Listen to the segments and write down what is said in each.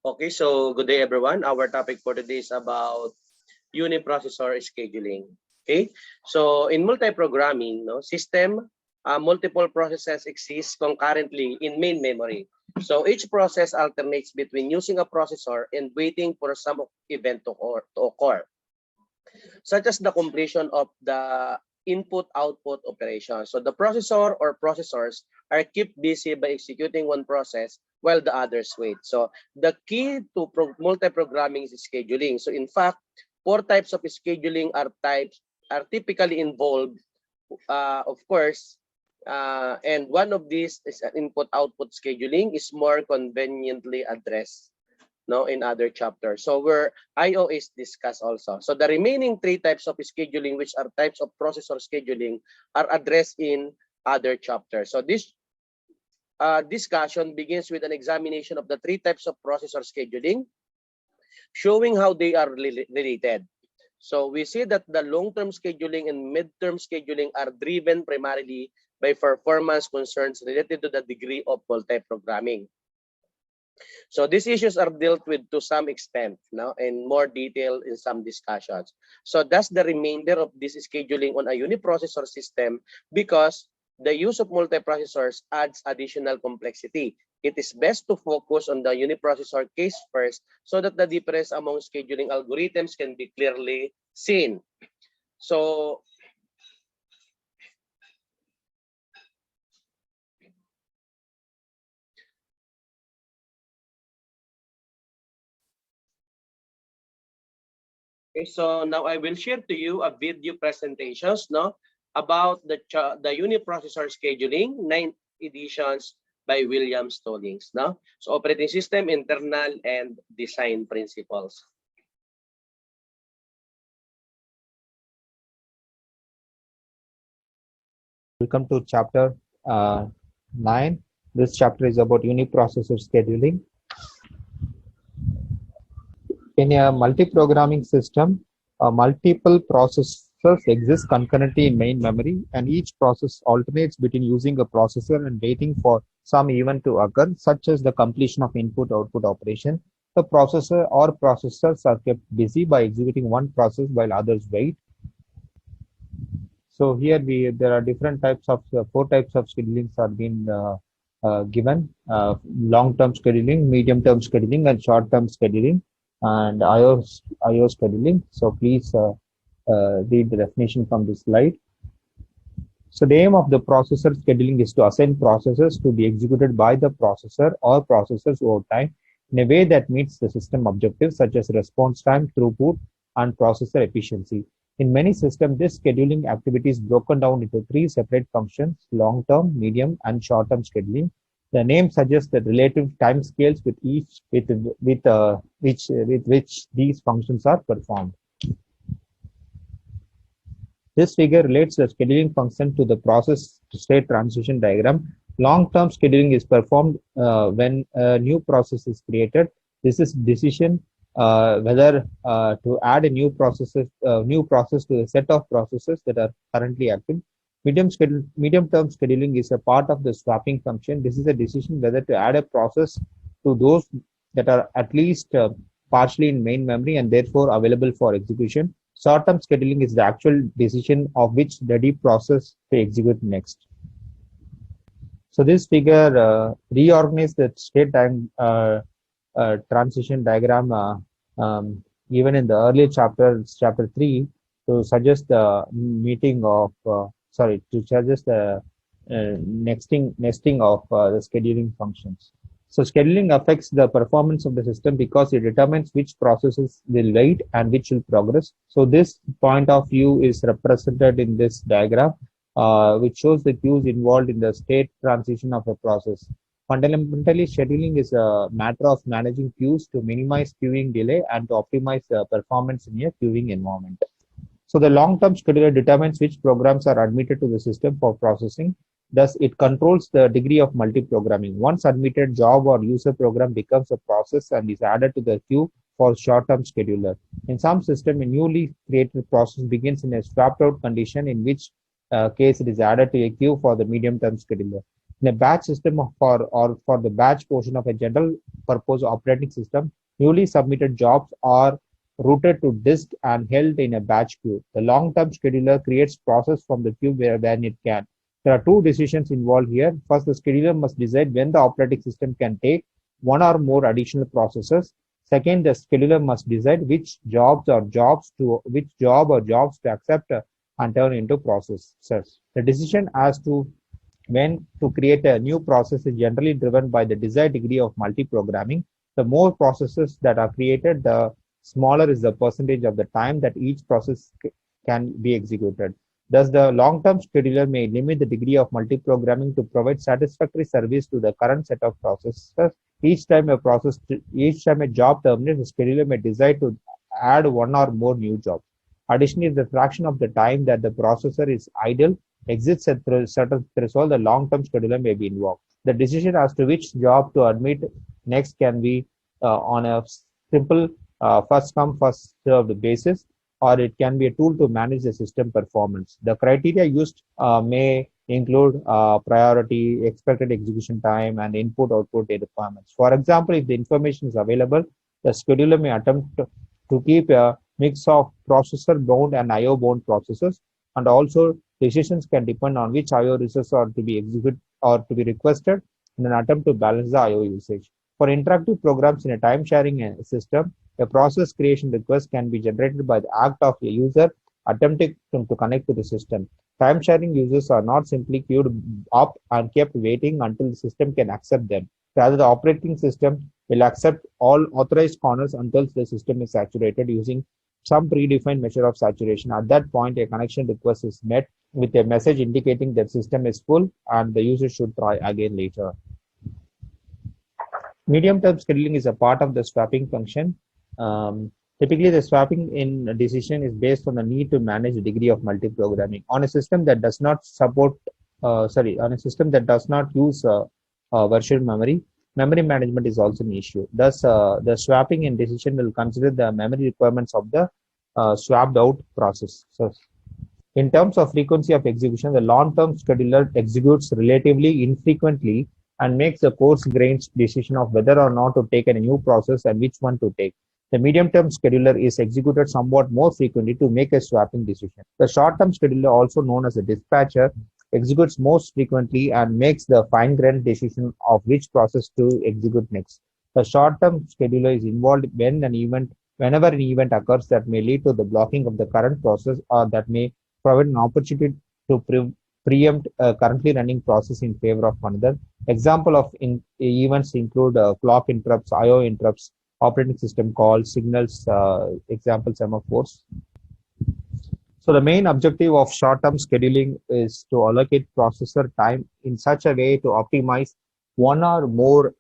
Okay, so good day everyone. Our topic for today is about uniprocessor scheduling. Okay, so in multi-programming system, multiple processes exist concurrently in main memory. So each process alternates between using a processor and waiting for some event to occur, such as the completion of the input-output operation. So the processor or processors are kept busy by executing one process while the others wait. So the key to multi-programming is scheduling. So in fact, four types of scheduling are typically involved, of course, and one of these is an input-output scheduling is more conveniently addressed in other chapters. So where IO is discussed also. So the remaining three types of scheduling, which are types of processor scheduling, are addressed in other chapters. So this discussion begins with an examination of the three types of processor scheduling, showing how they are related. So we see that the long-term scheduling and mid-term scheduling are driven primarily by performance concerns related to the degree of multi-programming. So these issues are dealt with to some extent now in more detail in some discussions. So that's the remainder of this scheduling on a uniprocessor system, because the use of multiprocessors adds additional complexity. It is best to focus on the uniprocessor case first so that the difference among scheduling algorithms can be clearly seen. So okay, so now I will share to you a video presentations about the uniprocessor scheduling 9 editions by William Stallings. So operating system, internal, and design principles. Welcome to chapter 9. This chapter is about uniprocessor scheduling. In a multi-programming system, multiple processors exist concurrently in main memory, and each process alternates between using a processor and waiting for some event to occur, such as the completion of input-output operation. The processor or processors are kept busy by executing one process while others wait. So here there are different types of four types of schedulings are being given: long-term scheduling, medium-term scheduling, and short-term scheduling, and IO scheduling. So please read the definition from this slide. So the aim of the processor scheduling is to assign processes to be executed by the processor or processors over time in a way that meets the system objectives such as response time, throughput, and processor efficiency. In many systems, this scheduling activity is broken down into three separate functions: long-term, medium, and short-term scheduling. The name suggests the relative timescales with which these functions are performed. This figure relates the scheduling function to the process state transition diagram. Long-term scheduling is performed when a new process is created. This is decision whether to add a new process to a set of processes that are currently active. Medium-term scheduling is a part of the swapping function. This is a decision whether to add a process to those that are at least partially in main memory and therefore available for execution. Short-term scheduling is the actual decision of which ready process to execute next. So this figure reorganizes the state time transition diagram even in the earlier chapter 3, to suggest the nesting of the scheduling functions. So scheduling affects the performance of the system because it determines which processes will wait and which will progress. So this point of view is represented in this diagram, which shows the queues involved in the state transition of a process. Fundamentally, scheduling is a matter of managing queues to minimize queuing delay and to optimize performance in a queuing environment. So the long-term scheduler determines which programs are admitted to the system for processing. Thus, it controls the degree of multi-programming. Once admitted job or user program becomes a process and is added to the queue for short-term scheduler. In some system, a newly created process begins in a swapped out condition, in which case it is added to a queue for the medium-term scheduler. In a batch system or for the batch portion of a general purpose operating system, newly submitted jobs are routed to disk and held in a batch queue. The long-term scheduler creates process from the queue when it can. There are two decisions involved here. First, the scheduler must decide when the operating system can take one or more additional processes. Second, the scheduler must decide which job or jobs to accept and turn into processes. The decision as to when to create a new process is generally driven by the desired degree of multi-programming. The more processes that are created, the smaller is the percentage of the time that each process can be executed. Thus, the long-term scheduler may limit the degree of multi-programming to provide satisfactory service to the current set of processes. Each time a job terminates, the scheduler may decide to add one or more new jobs. Additionally, the fraction of the time that the processor is idle exits at a certain threshold, the long-term scheduler may be invoked. The decision as to which job to admit next can be on a simple first come, first served basis, or it can be a tool to manage the system performance. The criteria used may include priority, expected execution time, and input-output requirements. For example, if the information is available, the scheduler may attempt to keep a mix of processor-bound and IO-bound processes, and also decisions can depend on which IO resources are to be executed or to be requested in an attempt to balance the IO usage. For interactive programs in a time-sharing system, a process creation request can be generated by the act of a user attempting to connect to the system. Time-sharing users are not simply queued up and kept waiting until the system can accept them. Rather, the operating system will accept all authorized corners until the system is saturated using some predefined measure of saturation. At that point, a connection request is met with a message indicating that system is full and the user should try again later. Medium-term scheduling is a part of the swapping function. Typically, the swapping in decision is based on the need to manage the degree of multi-programming. On a system that does not use virtual memory, memory management is also an issue. Thus, the swapping in decision will consider the memory requirements of the swapped out process. So, in terms of frequency of execution, the long-term scheduler executes relatively infrequently and makes the coarse-grained decision of whether or not to take a new process and which one to take. The medium-term scheduler is executed somewhat more frequently to make a swapping decision. The short-term scheduler, also known as a dispatcher, executes most frequently and makes the fine-grained decision of which process to execute next. The short-term scheduler is involved whenever an event occurs that may lead to the blocking of the current process or that may provide an opportunity to preempt a currently running process in favor of another. Example of events include clock interrupts, IO interrupts, operating system calls, signals, example semaphores. So the main objective of short-term scheduling is to allocate processor time in such a way to optimize one or more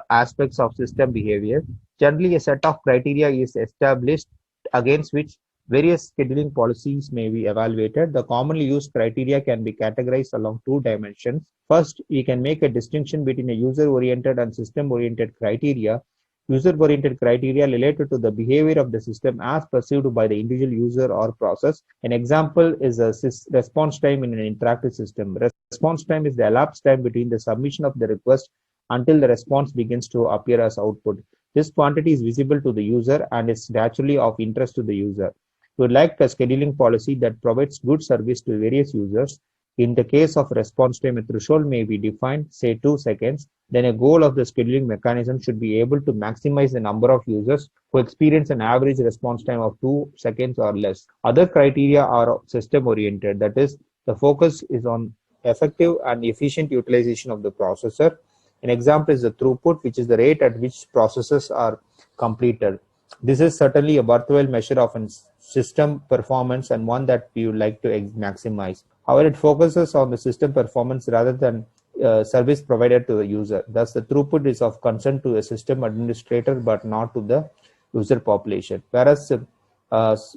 aspects of system behavior. Generally, a set of criteria is established against which various scheduling policies may be evaluated. The commonly used criteria can be categorized along two dimensions. First, we can make a distinction between a user-oriented and system-oriented criteria. User-oriented criteria related to the behavior of the system as perceived by the individual user or process. An example is a response time in an interactive system. Response time is the elapsed time between the submission of the request until the response begins to appear as output. This quantity is visible to the user and is naturally of interest to the user. We would like a scheduling policy that provides good service to various users. In the case of response time, a threshold may be defined, say 2 seconds. Then a goal of the scheduling mechanism should be able to maximize the number of users who experience an average response time of 2 seconds or less. Other criteria are system-oriented. That is, the focus is on effective and efficient utilization of the processor. An example is the throughput, which is the rate at which processes are completed. This is certainly a worthwhile measure of system performance and one that we would like to maximize. However, it focuses on the system performance rather than service provided to the user. Thus, the throughput is of concern to a system administrator but not to the user population. Whereas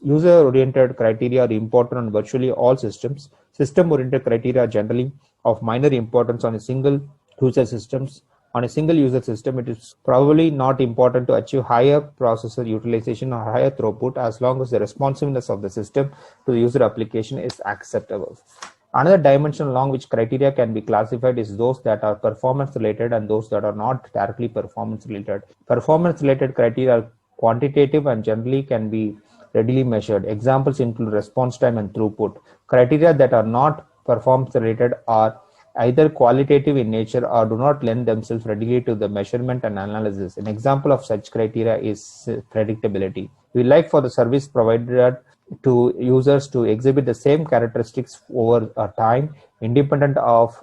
user-oriented criteria are important on virtually all systems, system-oriented criteria are generally of minor importance on a single user systems. On a single user system, it is probably not important to achieve higher processor utilization or higher throughput as long as the responsiveness of the system to the user application is acceptable. Another dimension along which criteria can be classified is those that are performance related and those that are not directly performance related. Performance related criteria are quantitative and generally can be readily measured. Examples include response time and throughput. Criteria that are not performance related are either qualitative in nature or do not lend themselves readily to the measurement and analysis. An example of such criteria is predictability. We like for the service provider to users to exhibit the same characteristics over time, independent of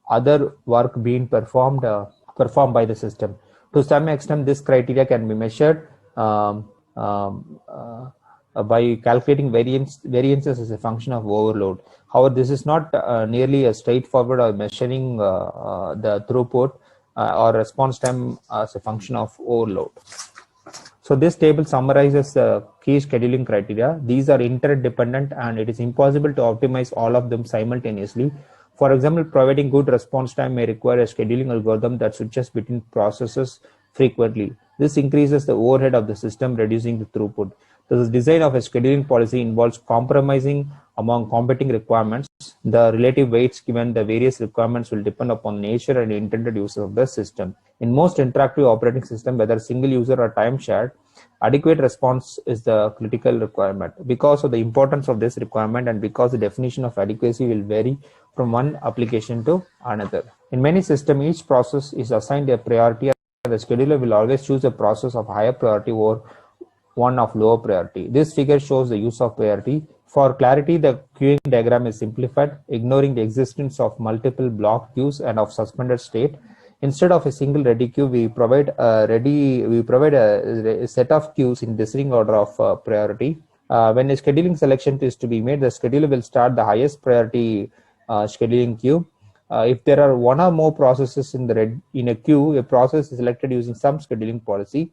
other work being performed by the system. To some extent, this criteria can be measured by calculating variances as a function of overload. However, this is not nearly as straightforward or measuring the throughput or response time as a function of overload. So this table summarizes the key scheduling criteria. These are interdependent and it is impossible to optimize all of them simultaneously. For example, providing good response time may require a scheduling algorithm that switches between processes frequently. This increases the overhead of the system, reducing the throughput. The design of a scheduling policy involves compromising among competing requirements. The relative weights given the various requirements will depend upon nature and intended use of the system. In most interactive operating systems, whether single user or time shared, adequate response is the critical requirement. Because of the importance of this requirement and because the definition of adequacy will vary from one application to another. In many systems, each process is assigned a priority and the scheduler will always choose a process of higher priority over one of lower priority. This figure shows the use of priority. For clarity, the queuing diagram is simplified, ignoring the existence of multiple block queues and of suspended state. Instead of a single ready queue, we provide a set of queues in descending order of priority. When a scheduling selection is to be made, the scheduler will start the highest priority scheduling queue. If there are one or more processes in a queue, a process is selected using some scheduling policy.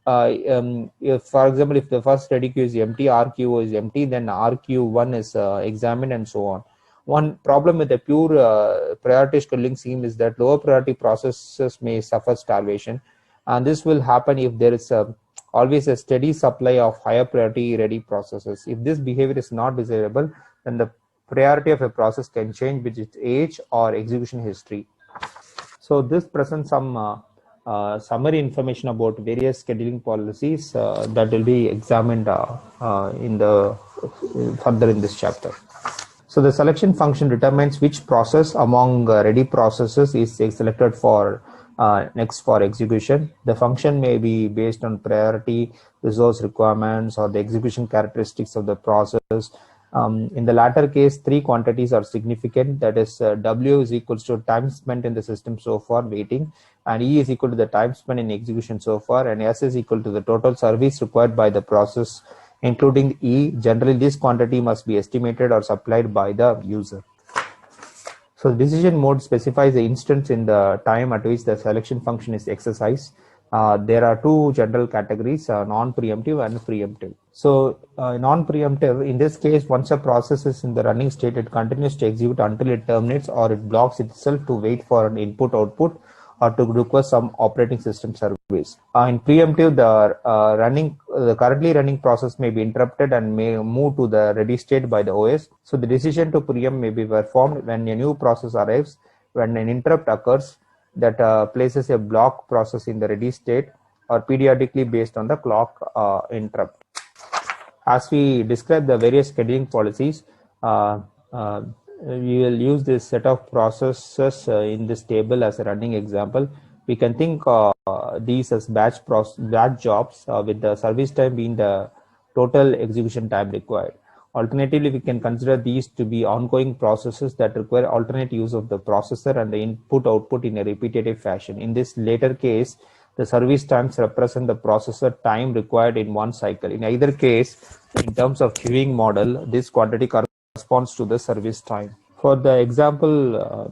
If, for example, if the first ready queue is empty, RQ is empty, then RQ1 is examined and so on. One problem with the pure priority scheduling scheme is that lower priority processes may suffer starvation, and this will happen if there is always a steady supply of higher priority ready processes. If this behavior is not desirable, then the priority of a process can change with its age or execution history. So this presents some summary information about various scheduling policies that will be examined further in this chapter. So the selection function determines which process among ready processes is selected for next for execution. The function may be based on priority, resource requirements, or the execution characteristics of the process. In the latter case, three quantities are significant. That is, W is equals to time spent in the system so far waiting, and E is equal to the time spent in execution so far, and S is equal to the total service required by the process, including E. Generally, this quantity must be estimated or supplied by the user. So decision mode specifies the instance in the time at which the selection function is exercised. There are two general categories, non-preemptive and preemptive. So non-preemptive, in this case, once a process is in the running state, it continues to execute until it terminates or it blocks itself to wait for an input-output or to request some operating system service. In preemptive, the currently running process may be interrupted and may move to the ready state by the OS. So the decision to preempt may be performed when a new process arrives, when an interrupt occurs that places a block process in the ready state, or periodically based on the clock interrupt. As we describe the various scheduling policies, we will use this set of processes in this table as a running example. We can think these as batch jobs with the service time being the total execution time required. Alternatively, we can consider these to be ongoing processes that require alternate use of the processor and the input-output in a repetitive fashion. In this later case, the service times represent the processor time required in one cycle. In either case, in terms of queuing model, this quantity corresponds to the service time. For the example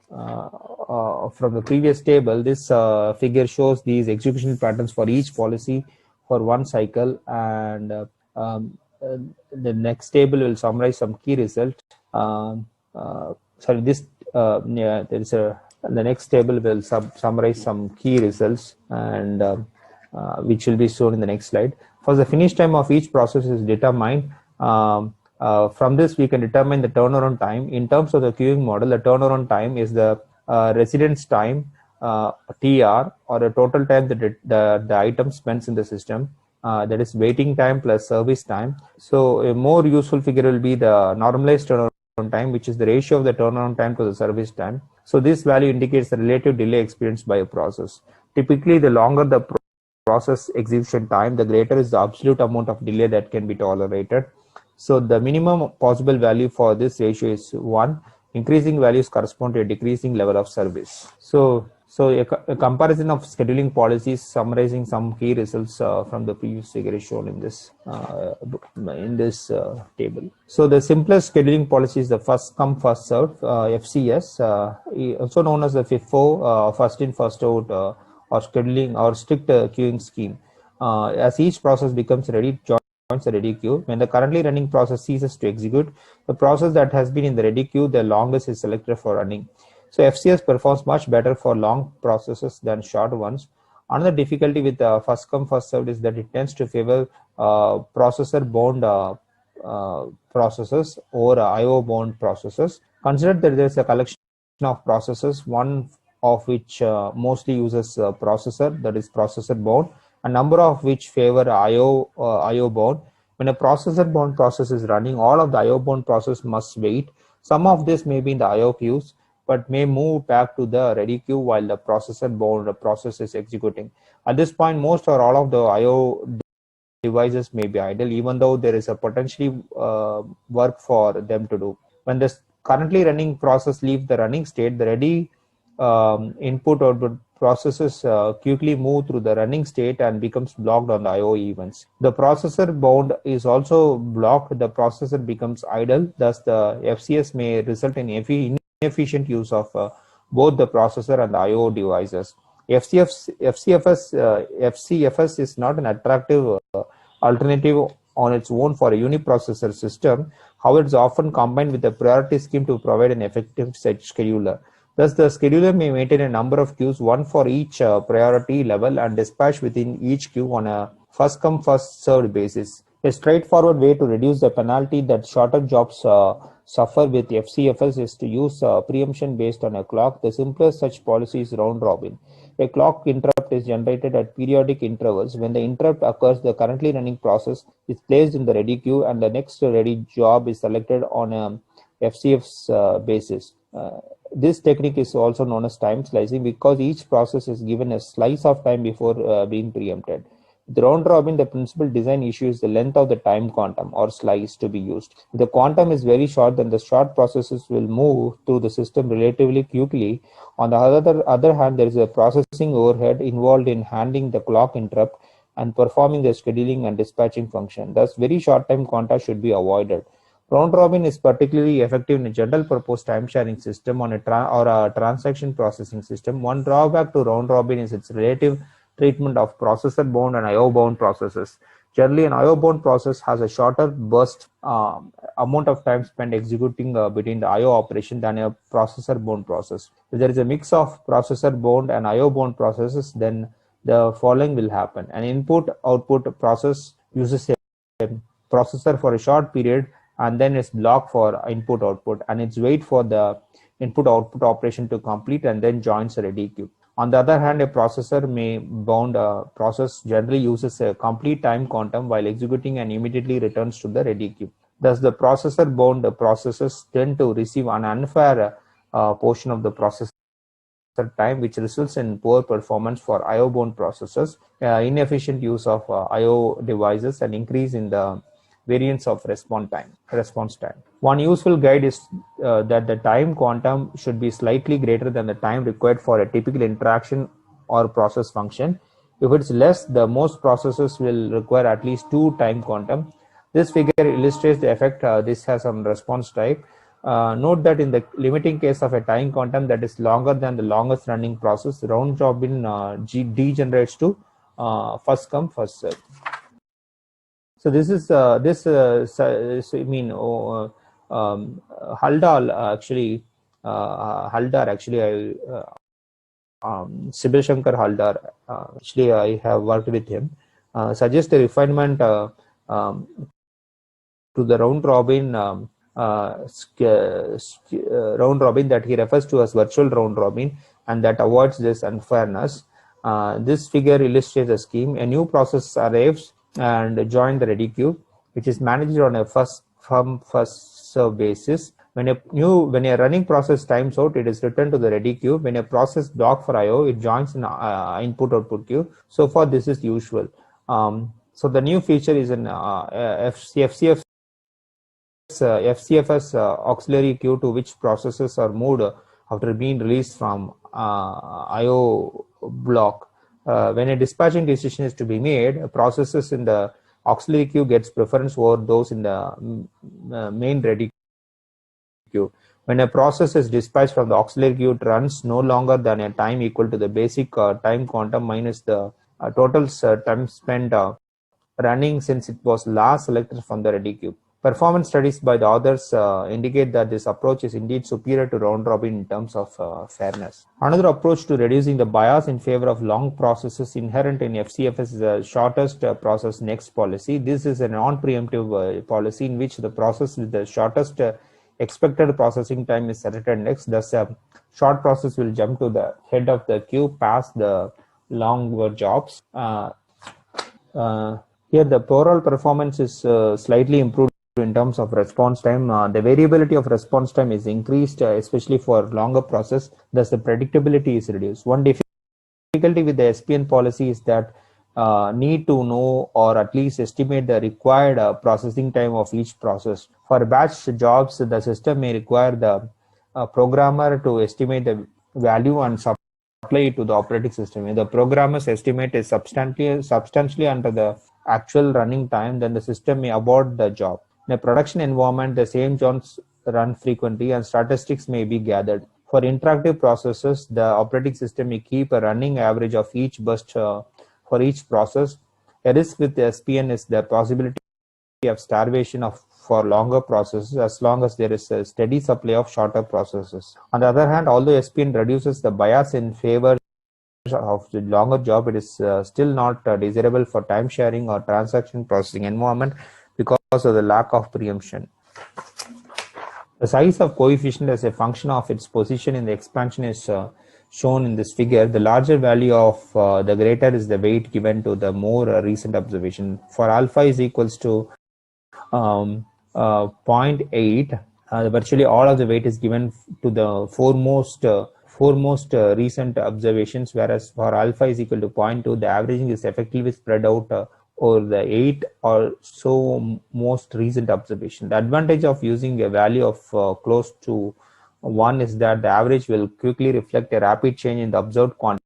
from the previous table, this figure shows these execution patterns for each policy for one cycle, and the next table will summarize some key results. The next table will summarize some key results, and which will be shown in the next slide. For the finish time of each process is determined From this, we can determine the turnaround time. In terms of the queuing model, the turnaround time is the residence time, TR, or the total time that the item spends in the system. That is waiting time plus service time. So a more useful figure will be the normalized turnaround time, which is the ratio of the turnaround time to the service time. So this value indicates the relative delay experienced by a process. Typically, the longer the process execution time, the greater is the absolute amount of delay that can be tolerated. So the minimum possible value for this ratio is 1. Increasing values correspond to a decreasing level of service. So a comparison of scheduling policies summarizing some key results from the previous figure is shown in this table. So the simplest scheduling policy is the first come first served, FCS, also known as the FIFO, first in first out, or scheduling or strict queuing scheme. As each process becomes ready, joins the ready queue. When the currently running process ceases to execute, the process that has been in the ready queue, the longest is selected for running. So FCS performs much better for long processes than short ones. Another difficulty with first come first served is that it tends to favor processor bound processes or IO bound processes. Consider that there is a collection of processes, one of which mostly uses processor, that is processor bound, a number of which favor IO bound. When a processor bound process is running, all of the IO bound process must wait. Some of this may be in the IO queues, but may move back to the ready queue while the processor bound process is executing. At this point, most or all of the IO devices may be idle, even though there is a potentially work for them to do. When the currently running process leaves the running state, the ready input output processes quickly move through the running state and becomes blocked on the IO events. The processor bound is also blocked. The processor becomes idle. Thus, the FCS may result in inefficient use of both the processor and the IO devices. FCFS is not an attractive alternative on its own for a uniprocessor system. However, it's often combined with a priority scheme to provide an effective set scheduler. Thus, the scheduler may maintain a number of queues, one for each priority level, and dispatch within each queue on a first come first served basis. A straightforward way to reduce the penalty that shorter jobs suffer with FCFS is to use preemption based on a clock. The simplest such policy is round robin. A clock interrupt is generated at periodic intervals. When the interrupt occurs, the currently running process is placed in the ready queue and the next ready job is selected on a FCF's basis. This technique is also known as time slicing because each process is given a slice of time before being preempted. With round robin, the principal design issue is the length of the time quantum or slice to be used. If the quantum is very short, then the short processes will move through the system relatively quickly. On the other hand, there is a processing overhead involved in handling the clock interrupt and performing the scheduling and dispatching function. Thus, very short time quanta should be avoided. Round robin is particularly effective in a general purpose time sharing system or a transaction processing system. One drawback to round robin is its relative treatment of processor bound and IO bound processes. Generally, an IO bound process has a shorter burst amount of time spent executing between the IO operation than a processor bound process. If there is a mix of processor bound and IO bound processes, then the following will happen. An input output process uses a processor for a short period and then it's blocked for input output, and it's wait for the input output operation to complete and then joins a ready queue. On the other hand, a processor may bound process generally uses a complete time quantum while executing and immediately returns to the ready queue. Thus, the processor bound processes tend to receive an unfair portion of the processor time, which results in poor performance for IO bound processors, inefficient use of IO devices, and increase in the variance of response time. One useful guide is that the time quantum should be slightly greater than the time required for a typical interaction or process function. If it's less, the most processes will require at least 2 time quantum. This figure illustrates the effect this has on response time. Note that in the limiting case of a time quantum that is longer than the longest running process, round robin degenerates to first come first serve. So this is Haldar actually Sibyl Shankar Haldar, actually I have worked with him, suggests a refinement to the round robin round robin that he refers to as virtual round robin, and that avoids this unfairness. This figure illustrates a scheme. A new process arrives and joins the ready queue, which is managed on a first come first serve basis. When a running process times out, it is returned to the ready queue. When a process blocked for IO, it joins in input output queue. So far, this is usual. So the new feature is an FCFS auxiliary queue to which processes are moved after being released from IO block. When a dispatching decision is to be made, processes in the auxiliary queue gets preference over those in the main ready queue. When a process is dispatched from the auxiliary queue, it runs no longer than a time equal to the basic time quantum minus the total time spent running since it was last selected from the ready queue. Performance studies by the authors indicate that this approach is indeed superior to round robin in terms of fairness. Another approach to reducing the bias in favor of long processes inherent in FCFS is the shortest process next policy. This is a non-preemptive policy in which the process with the shortest expected processing time is selected next. Thus, a short process will jump to the head of the queue past the longer jobs. Here, the overall performance is slightly improved in terms of response time. The variability of response time is increased, especially for longer process. Thus, the predictability is reduced. One difficulty with the SPN policy is that need to know or at least estimate the required processing time of each process. For batch jobs, the system may require the programmer to estimate the value and apply it to the operating system. If the programmer's estimate is substantially under the actual running time, then the system may abort the job. In a production environment, the same jobs run frequently and statistics may be gathered. For interactive processes, the operating system may keep a running average of each burst for each process. A risk with the SPN is the possibility of starvation for longer processes as long as there is a steady supply of shorter processes. On the other hand, although SPN reduces the bias in favor of the longer job, it is still not desirable for time sharing or transaction processing environment because of the lack of preemption. The size of coefficient as a function of its position in the expansion is shown in this figure. The larger value of the greater is the weight given to the more recent observation. For alpha is equals to 0.8, virtually all of the weight is given to the foremost recent observations, whereas for alpha is equal to 0.2, the averaging is effectively spread out over the 8 or so most recent observation. The advantage of using a value of close to 1 is that the average will quickly reflect a rapid change in the observed quantity.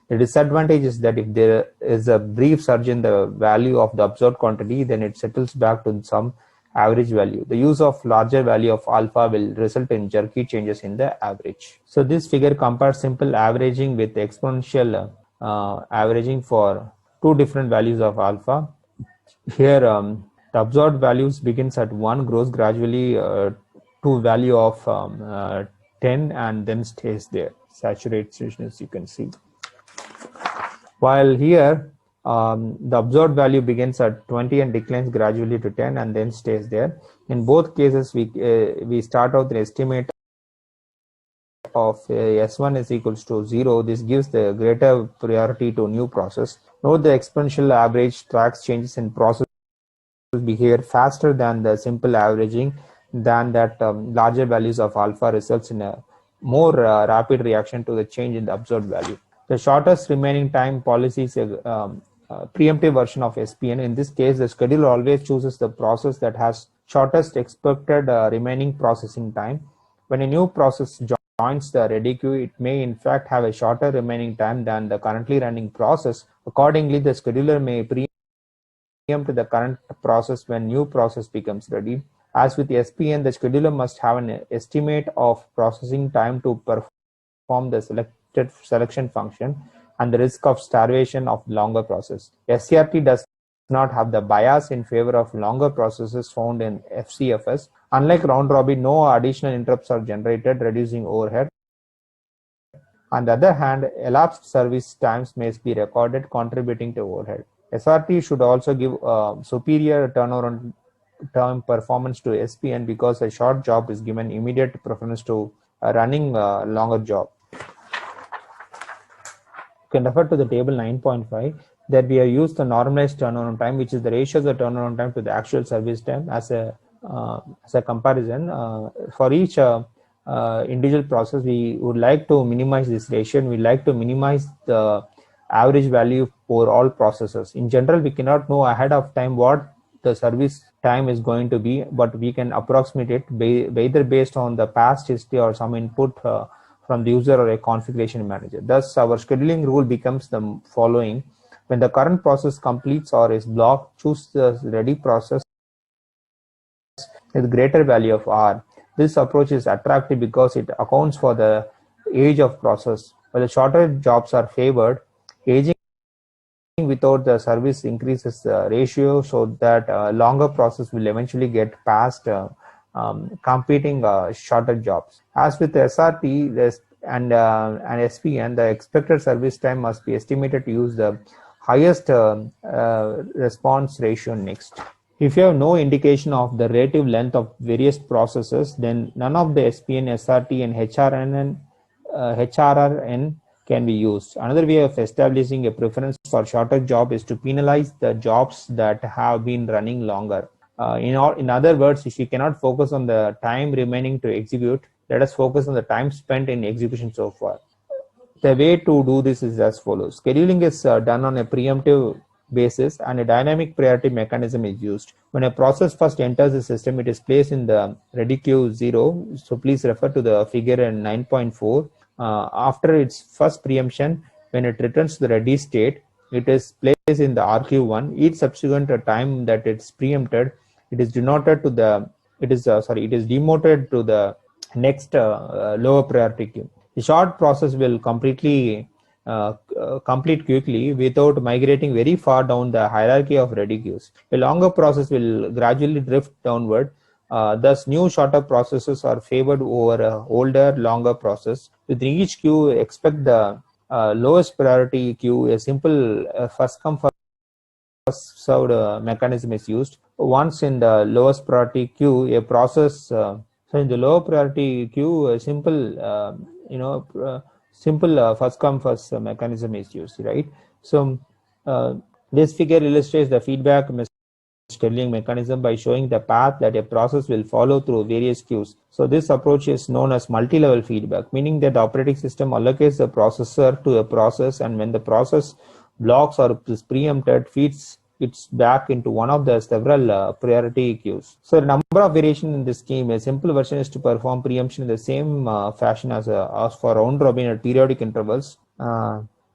The disadvantage is that if there is a brief surge in the value of the observed quantity, then it settles back to some average value. The use of larger value of alpha will result in jerky changes in the average. So this figure compares simple averaging with exponential averaging for two different values of alpha. Here, the observed values begins at 1, grows gradually to value of 10 and then stays there. Saturation, as you can see. While here, the observed value begins at 20 and declines gradually to 10 and then stays there. In both cases, we start out the estimate of S1 is equals to 0. This gives the greater priority to new process. Note the exponential average tracks changes in process behavior faster than the simple averaging, than that larger values of alpha results in a more rapid reaction to the change in the observed value. The shortest remaining time policy is a preemptive version of SPN. In this case, the scheduler always chooses the process that has shortest expected remaining processing time. When a new process joins the ready queue, it may in fact have a shorter remaining time than the currently running process. Accordingly, the scheduler may preempt the current process when new process becomes ready. As with SPN, the scheduler must have an estimate of processing time to perform the selection function and the risk of starvation of longer process. SCRT does not have the bias in favor of longer processes found in FCFS. Unlike round robin, no additional interrupts are generated, reducing overhead. On the other hand, elapsed service times may be recorded, contributing to overhead. SRT should also give superior turnaround term performance to SPN because a short job is given immediate preference to running a longer job. You can refer to the table 9.5 that we have used the normalized turnaround time, which is the ratio of the turnaround time to the actual service time as a comparison. For each individual process, we would like to minimize this ratio, and we like to minimize the average value for all processes. In general, we cannot know ahead of time what the service time is going to be, but we can approximate it either based on the past history or some input from the user or a configuration manager. Thus, our scheduling rule becomes the following. When the current process completes or is blocked, choose the ready process with greater value of R. This approach is attractive because it accounts for the age of process. While the shorter jobs are favored, aging without the service increases the ratio so that longer process will eventually get past competing shorter jobs. As with SRT and SPN, the expected service time must be estimated to use the highest response ratio next. If you have no indication of the relative length of various processes, then none of the SPN, SRT, and HRRN can be used. Another way of establishing a preference for shorter job is to penalize the jobs that have been running longer. In other words, if you cannot focus on the time remaining to execute, let us focus on the time spent in execution so far. The way to do this is as follows. Scheduling is done on a preemptive basis, and a dynamic priority mechanism is used. When a process first enters the system, it is placed in the ready queue 0. So please refer to the figure in 9.4. After its first preemption, when it returns to the ready state, it is placed in the RQ1. Each subsequent time that it's preempted, it is denoted to the it is demoted to the next lower priority queue. The short process will complete quickly without migrating very far down the hierarchy of ready queues. A longer process will gradually drift downward. Thus, new shorter processes are favored over a older, longer process. With each queue, expect the lowest priority queue. A simple first come first served mechanism is used. Once in the lowest priority queue, a process so in the low priority queue, a simple first come first mechanism is used, right? So this figure illustrates the feedback scheduling mechanism by showing the path that a process will follow through various queues. So this approach is known as multi-level feedback, meaning that the operating system allocates the processor to a process, and when the process blocks or is preempted, feeds it back into one of the several priority queues. So the number of variations in this scheme, a simple version is to perform preemption in the same fashion as for round robin at periodic intervals.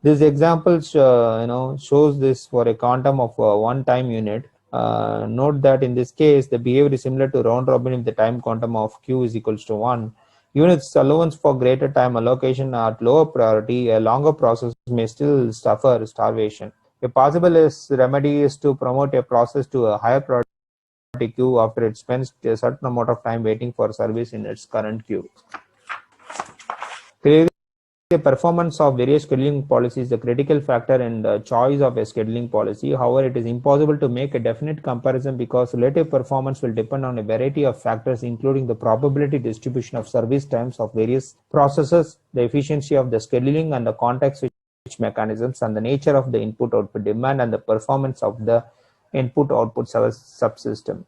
This example shows this for a quantum of one time unit. Note that in this case, the behavior is similar to round robin if the time quantum of q is equals to 1. Even if allowance for greater time allocation at lower priority, a longer process may still suffer starvation. A possible remedy is to promote a process to a higher priority queue after it spends a certain amount of time waiting for service in its current queue. The performance of various scheduling policies is a critical factor in the choice of a scheduling policy. However, it is impossible to make a definite comparison because relative performance will depend on a variety of factors, including the probability distribution of service times of various processes, the efficiency of the scheduling and the context switch mechanisms, and the nature of the input-output demand and the performance of the input-output subsystem.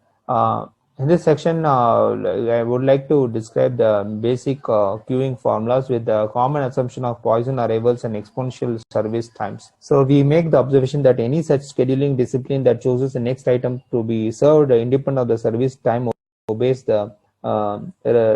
In this section, I would like to describe the basic queuing formulas with the common assumption of Poisson arrivals and exponential service times. So we make the observation that any such scheduling discipline that chooses the next item to be served independent of the service time obeys the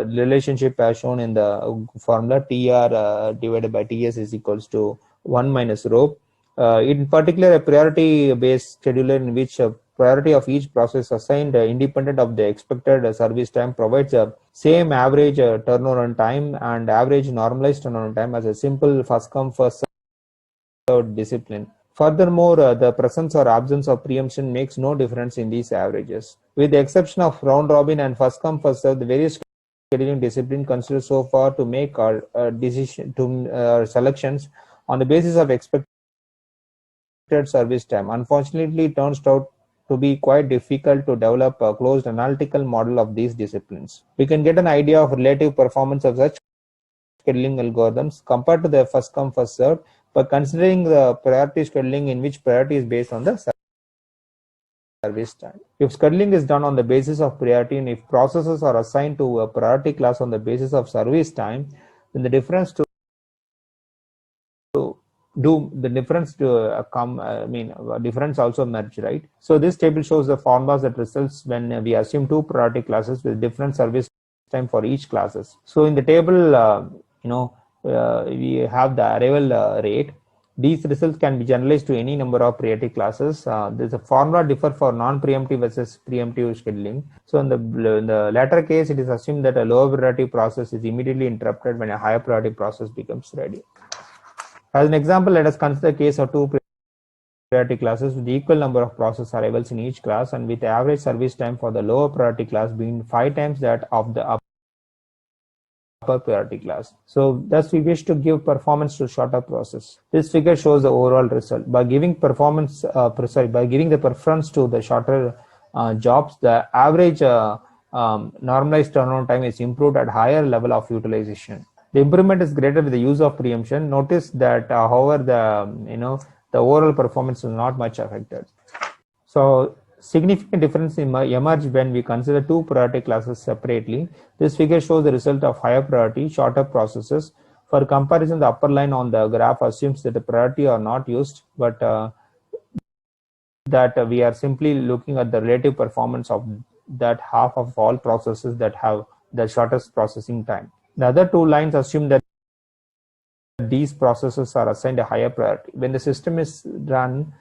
relationship as shown in the formula TR divided by TS is equals to 1 minus rho. In particular, a priority-based scheduler in which priority of each process assigned independent of the expected service time provides the same average turnaround time and average normalized turnaround time as a simple first come first served discipline. Furthermore, the presence or absence of preemption makes no difference in these averages. With the exception of round robin and first come first served, the various scheduling discipline considered so far to make our selections on the basis of expected service time unfortunately turns out to be quite difficult to develop a closed analytical model of these disciplines. We can get an idea of relative performance of such scheduling algorithms compared to the first come first served by considering the priority scheduling in which priority is based on the service time. If scheduling is done on the basis of priority and if processes are assigned to a priority class on the basis of service time, then the difference to difference also merge, right? So this table shows the formulas that results when we assume two priority classes with different service time for each classes. So in the table, we have the arrival rate. These results can be generalized to any number of priority classes. There's a formula differ for non-preemptive versus preemptive scheduling. So in the latter case, it is assumed that a lower priority process is immediately interrupted when a higher priority process becomes ready. As an example, let us consider the case of two priority classes with equal number of process arrivals in each class and with the average service time for the lower priority class being 5 times that of the upper priority class. So thus we wish to give performance to shorter process. This figure shows the overall result. By giving the preference to the shorter jobs, the average normalized turnaround time is improved at higher level of utilization. The improvement is greater with the use of preemption. Notice that, however, the overall performance is not much affected. So significant difference emerge when we consider two priority classes separately. This figure shows the result of higher priority, shorter processes. For comparison, the upper line on the graph assumes that the priority are not used, but that we are simply looking at the relative performance of that half of all processes that have the shortest processing time. The other two lines assume that these processes are assigned a higher priority. When the system is run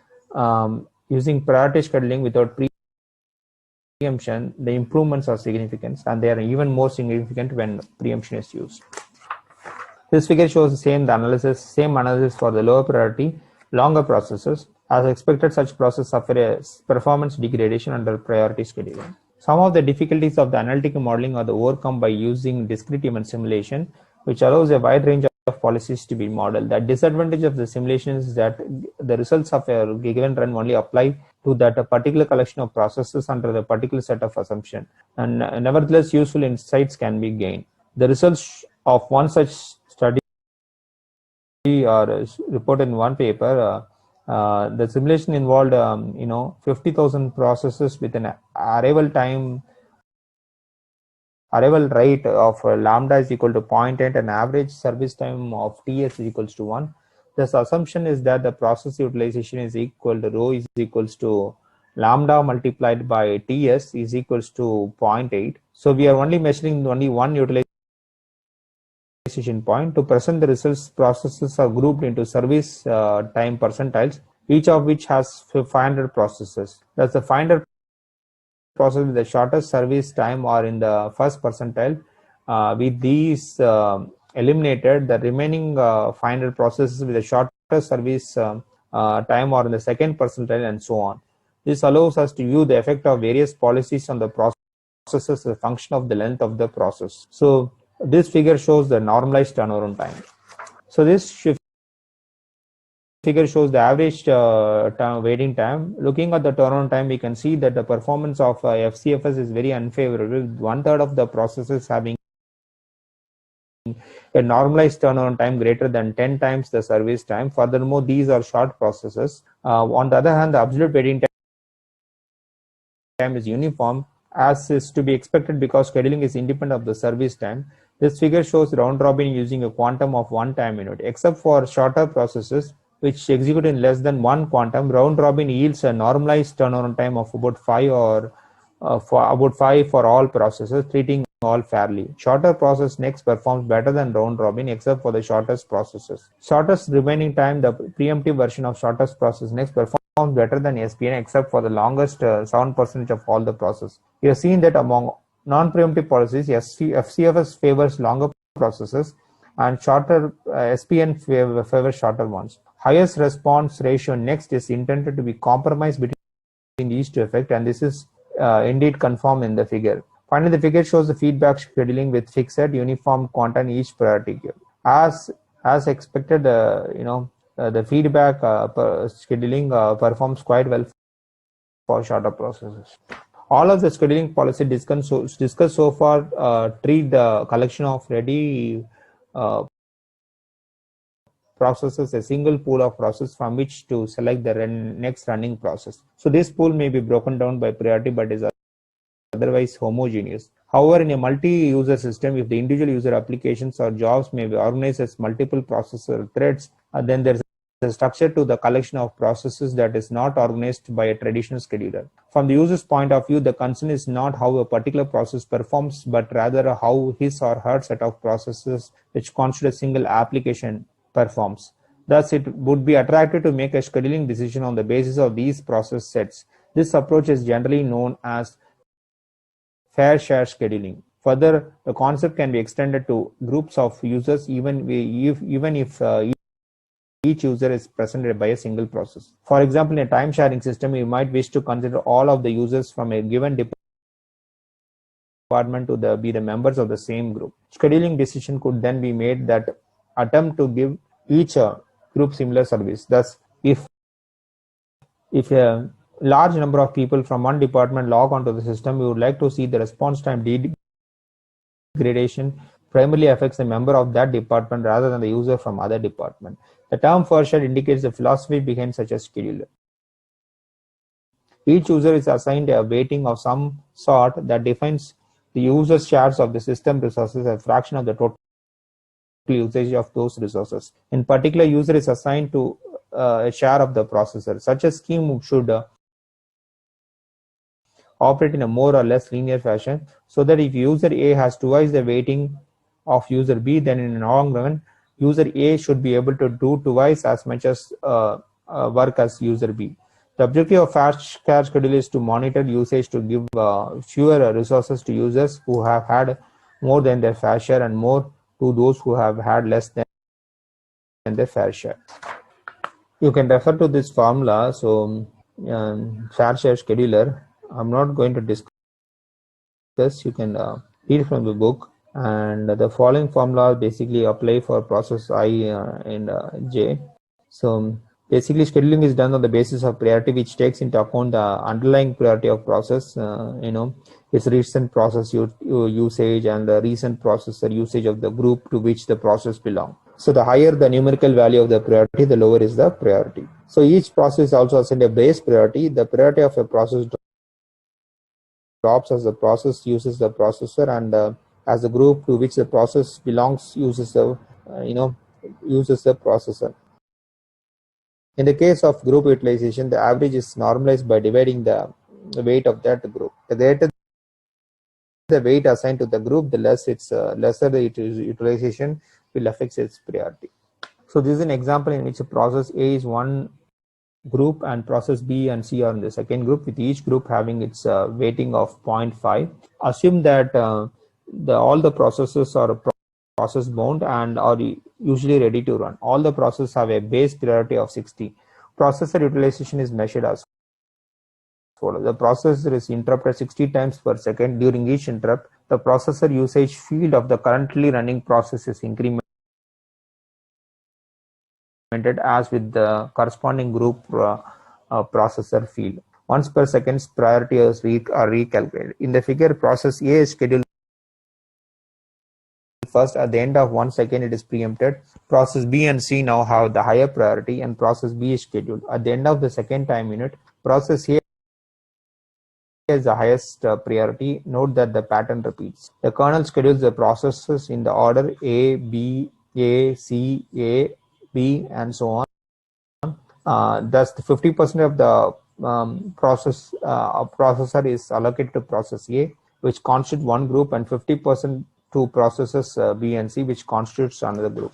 using priority scheduling without preemption, the improvements are significant, and they are even more significant when preemption is used. This figure shows the same analysis for the lower priority, longer processes. As expected, such processes suffer a performance degradation under priority scheduling. Some of the difficulties of the analytical modeling are overcome by using discrete event simulation, which allows a wide range of policies to be modeled. The disadvantage of the simulation is that the results of a given run only apply to that a particular collection of processes under the particular set of assumptions, and nevertheless useful insights can be gained. The results of one such study are reported in one paper. The simulation involved 50,000 processes with an arrival rate of lambda is equal to 0.8 and average service time of TS is equals to 1. This assumption is that the process utilization is equal to rho is equals to lambda multiplied by TS is equals to 0.8. So we are only measuring only one utilization point. To present the results, processes are grouped into service time percentiles, each of which has 500 processes. Thus the 500 process with the shortest service time are in the first percentile. With these eliminated, the remaining 500 processes with the shortest service time are in the second percentile, and so on. This allows us to view the effect of various policies on the processes as a function of the length of the process. So this figure shows the normalized turnaround time. So this figure shows the average waiting time. Looking at the turnaround time, we can see that the performance of FCFS is very unfavorable, with 1/3 of the processes having a normalized turnaround time greater than 10 times the service time. Furthermore, these are short processes. On the other hand, the absolute waiting time is uniform, as is to be expected because scheduling is independent of the service time. This figure shows round robin using a quantum of 1 time unit. Except for shorter processes which execute in less than 1 quantum, round robin yields a normalized turnaround time of about 5 for all processes, treating all fairly. Shorter process next performs better than round robin except for the shortest processes. Shortest remaining time, the preemptive version of shortest process next performs better than SPN except for the longest 7% of all the process. We have seen that among non-preemptive policies, FCFS favors longer processes and shorter SPN favors shorter ones. Highest response ratio next is intended to be compromised between these two effects, and this is indeed confirmed in the figure. Finally, the figure shows the feedback scheduling with fixed uniform quanta in each priority queue. As expected, the feedback scheduling performs quite well for shorter processes. All of the scheduling policy discussed so far treat the collection of ready processes a single pool of process from which to select the next running process. So this pool may be broken down by priority but is otherwise homogeneous. However, in a multi-user system, if the individual user applications or jobs may be organized as multiple processor threads, then there is a structure to the collection of processes that is not organized by a traditional scheduler. From the user's point of view, the concern is not how a particular process performs, but rather how his or her set of processes which constitute a single application performs. Thus, it would be attractive to make a scheduling decision on the basis of these process sets. This approach is generally known as fair share scheduling. Further, the concept can be extended to groups of users even if each user is presented by a single process. For example, in a time-sharing system, you might wish to consider all of the users from a given department to be the members of the same group. Scheduling decision could then be made that attempt to give each group similar service. Thus, if a large number of people from one department log onto the system, we would like to see the response time degradation primarily affects the member of that department rather than the user from other department. The term fair share indicates the philosophy behind such a scheduler. Each user is assigned a weighting of some sort that defines the user's shares of the system resources as a fraction of the total usage of those resources. In particular, user is assigned to a share of the processor. Such a scheme should operate in a more or less linear fashion, so that if user A has twice the weighting of user B, then in the long run, user A should be able to do twice as much as work as user B. The objective of fair share schedule is to monitor usage to give fewer resources to users who have had more than their fair share and more to those who have had less than their fair share. You can refer to this formula. So, fair share scheduler, I'm not going to discuss. You can read from the book, and the following formula basically apply for process I and J. So basically, scheduling is done on the basis of priority, which takes into account the underlying priority of process, its recent process usage and the recent processor usage of the group to which the process belongs. So the higher the numerical value of the priority, the lower is the priority. So each process also assigned a base priority. The priority of a process drops as the process uses the processor, and as the group to which the process belongs uses the processor. In the case of group utilization, the average is normalized by dividing the weight of that group. The greater the weight assigned to the group, the lesser the utilization will affect its priority. So this is an example in which a process A is one group and process B and C are in the second group, with each group having its weighting of 0.5. Assume that all the processes are process bound and are usually ready to run. All the processes have a base priority of 60. Processor utilization is measured as follows. The processor is interrupted 60 times per second. During each interrupt, the processor usage field of the currently running process is incremented as with the corresponding group processor field. Once per second, priorities are recalculated. In the figure, process A is scheduled first. At the end of 1 second, it is preempted. Process B and C now have the higher priority, and process B is scheduled. At the end of the second time unit, process A is the highest priority. Note that the pattern repeats. The kernel schedules the processes in the order A, B, A, C, A, B, and so on. Thus, the 50% of the processor is allocated to process A, which constitutes one group, and 50% to processes B and C, which constitutes another group.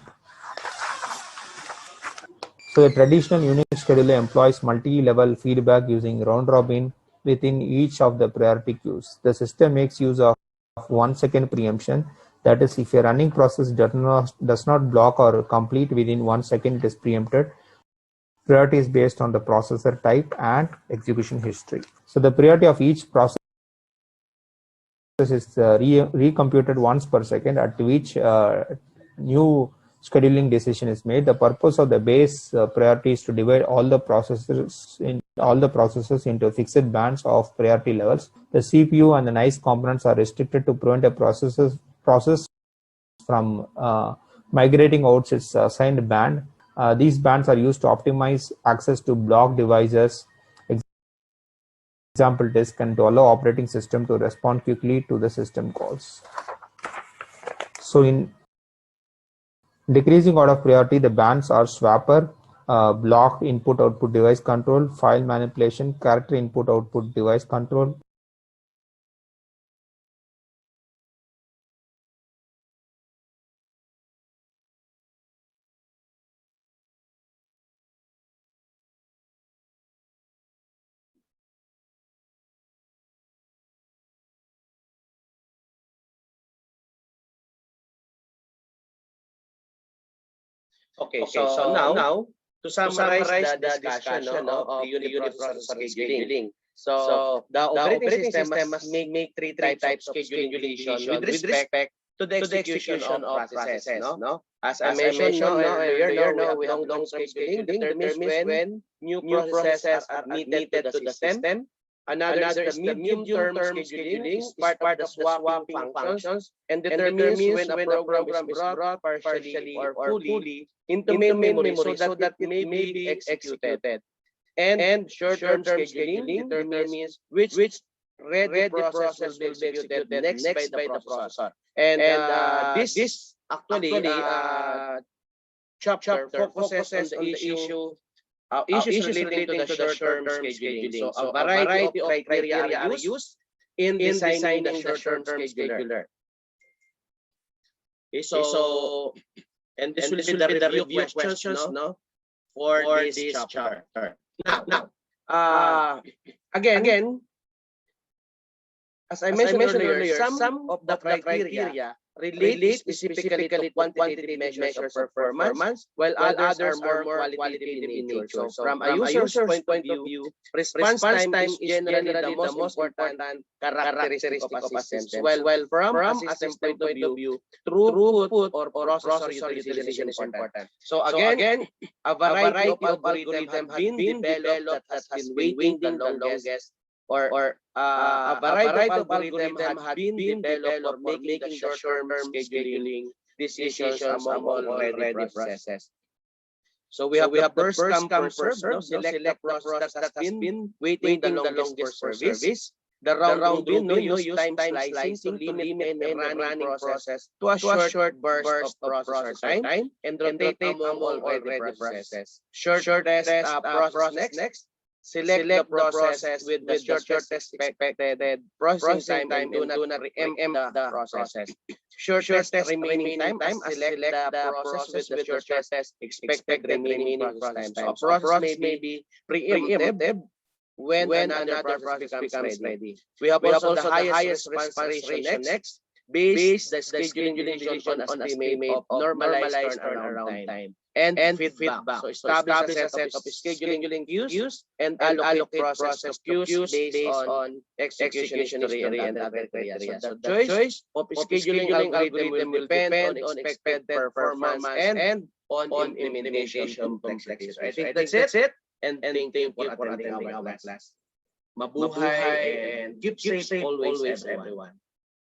So the traditional Unix scheduler employs multi-level feedback using round robin within each of the priority queues. The system makes use of 1 second preemption. That is, if a running process does not block or complete within 1 second, it is preempted. Priority is based on the processor type and execution history. So the priority of each process is recomputed once per second, at which new scheduling decision is made. The purpose of the base priority is to divide all the processes into fixed bands of priority levels. The CPU and the NICE components are restricted to prevent a process from migrating out its assigned band. These bands are used to optimize access to block devices, example disk, and to allow operating system to respond quickly to the system calls. So in decreasing order of priority, the bands are swapper, block input-output device control, file manipulation, character input-output device control, Okay, so now to summarize the discussion of the uniprocessor scheduling. So the operating system must make three types of scheduling decision with respect to the execution of processes. No? As I mentioned earlier, we have long-term scheduling determines when new processes are admitted to the system. Another is the medium-term scheduling, is part of the swapping functions and determines when a program is brought partially or fully into main memory so that it may be executed. And short-term scheduling determines which ready process will be executed next by the processor. And this actually chapter focuses on the issues relating to the short-term scheduling. So a variety of criteria are used in designing the short-term scheduler. Okay, so and this will be the review questions for this chapter. Now, again, as I mentioned earlier, some of the criteria relate specifically to quantitative measures of performance, while others are more qualitative in nature. So from a user's point of view, response time is generally the most important characteristic of a system. While from a system point of view, throughput or processor utilization is important. So again, a variety of algorithms have been developed that has been waiting the longest, or a variety of algorithms have been developed for making the short-term scheduling decisions among all already processes. So we have the first come first serve, select the process that has been waiting the longest for service. The round robin, use time slicing to limit any running process to a short burst of processor time and rotate among all already processes. Shortest process next. Select the process with the shortest expected processing time and do not preempt the process. Shortest remaining time, select the process with the shortest expected remaining process time. So a process may be preempted when another process becomes ready. We have also the highest response ratio next. Base the scheduling decision on an estimate of normalized turnaround time. And feedback. So establish a set of scheduling queues and allocate process queues based on execution history and other criteria. So the choice of scheduling algorithm will depend on expected performance and on implementation complexity. So I think that's it. And thank you for attending our class. Mabuhay and keep safe always, everyone.